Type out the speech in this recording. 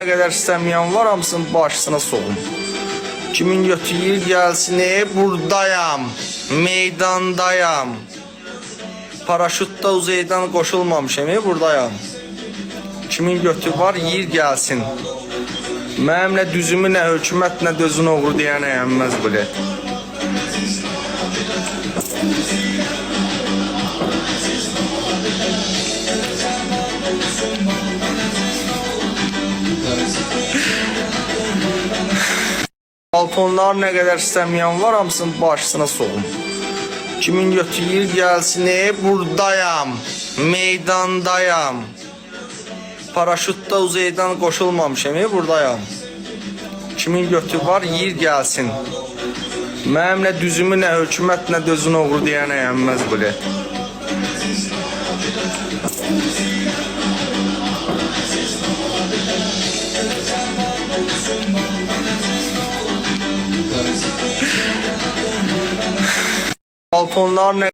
Ne kadar istəməyən var, hamısının başına soğum. Kimin götürür gəlsin, buradayam, meydandayam. Paraşütdə uzaydan qoşulmamışam, buradayam. Kimin götür var, yiyir gəlsin. Mənim nə düzümü, nə hökumət, nə dözün oğru deyənə yenməz bilet. Balkonlar ne kadar istəməyən var, hamısının başına soğum. Kimin götürür gəlsin, buradayam, meydandayam. Paraşütdə uzaydan qoşulmamışam, buradayam. Kimin götür var, yiyir gəlsin. Mənim nə düzümü, nə hökumət, nə dözün oğru deyənə yenməz bilet. Balkonlar ne